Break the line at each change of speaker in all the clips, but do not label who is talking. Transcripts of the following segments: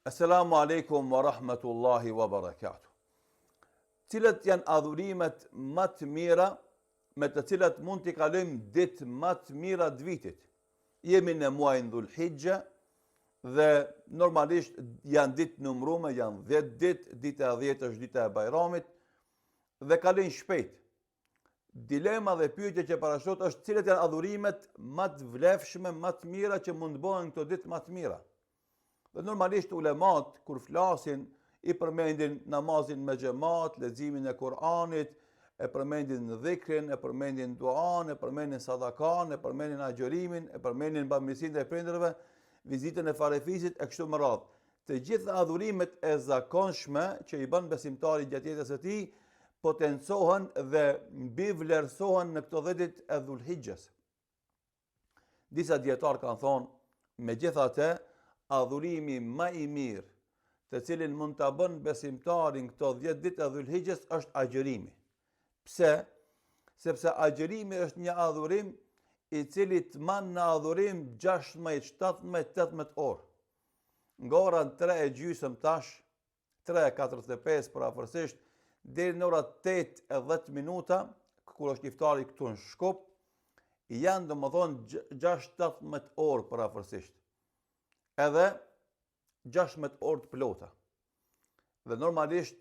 Assalamu alaikum wa rahmatullahi wa barakatuh. Cilat janë adhurimet më të mira me të cilat mund t'i kalojmë ditë më të mira të vitit? Jemi në muajin Dhulhijja dhe normalisht janë ditë numërume, janë 10 ditë, dita e 10 është dita e Bajramit dhe kalojnë shpejt. Dilema dhe pyetja që parashot është cilat janë adhurimet më të vlefshme, më të mira që mund të bëhen këto ditë më të mira. Dhe normalisht ulemat, kur flasin, i përmendin namazin me xhamat, leximin e Kur'anit, e përmendin dhikrin, e përmendin duan, e përmendin sadakan, e përmendin agjërimin, e përmendin bamirësinë e prindërve, vizitën e farefisit e kështu me radhë. Të gjitha adhurimet e zakonshme që i bën besimtari gjatë jetës së tij potencohen dhe mbivlerësohen në këto 10 ditë e Dhulhijjes. Disa dietarë kanë thonë, megjithatë, adhurimi më i mirë të cilin mund ta bën besimtarin këto 10 ditë e Dhulhijjes është agjërimi. Pse? Sepse agjërimi është një adhurim i cili të man në adhurim 16, 17, 18 orë. Nga ora 3:30 tash, 3:45 afërsisht, deri në ora 8:10 minuta, kur është iftari këtu në Shkup, janë domethënë 6-17 orë afërsisht. Edhe 16 orë të plota. Dhe normalisht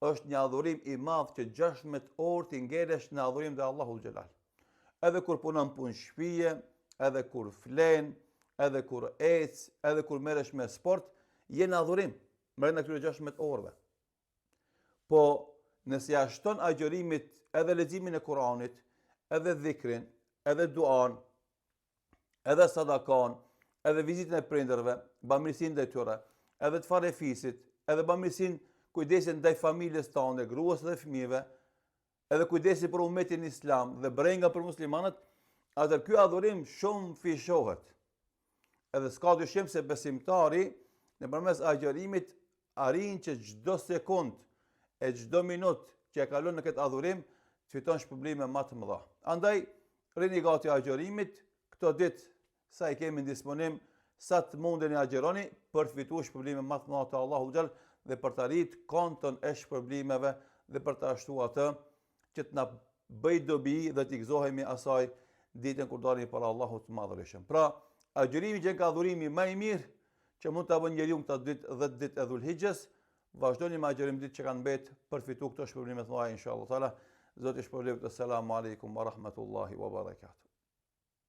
është një adhurim i madh që 16 orë t'i ngelesh në adhurim dhe Allahut Xhelal. Edhe kur punon punë shtëpie, edhe kur flen, edhe kur ec, edhe kur merresh me sport, je në adhurim brenda këtyre 16 orëve. Po nëse ja shton agjërimit edhe leximin e Kuranit, edhe dhikrin, edhe duan, edhe sadakan, edhe vizitën e prindërve, bamirësinë ndaj tyre, edhe të farefisit, edhe bamirësinë kujdesin ndaj familjes tande, gruas dhe fëmijëve, edhe kujdesi për ummetin islam dhe brenga për muslimanët, atë ky adhurim shumë fishohet. Edhe s'ka dyshim se besimtari nëpërmes agjërimit arrin që çdo sekond e çdo minutë që e kalon në këtë adhurim të fiton shpërblime më të mëdha. Andaj rini gati agjërimit këto ditë sa i kemi në disponim, sa të mundeni agjëroni për të fituar shpërblime më të mëdha të Allahut Xhall dhe për të arritur konton e shpërblimeve dhe për të ashtuar atë që të na bëj dobi dhe të gëzohemi asaj ditën kur dalim para Allahut të Madhërisht. Pra, agjërimi që ka adhurimi më i mirë që mund ta bëjë njeriu këto 10 ditë e Dhulhijjes, vazhdoni me agjërim ditë që kanë mbetë për të fituar këto shpërblime të mëdha inshallah taala. Zoti shpërblet. Assalamu alaikum wa rahmatullahi wa barakatuh.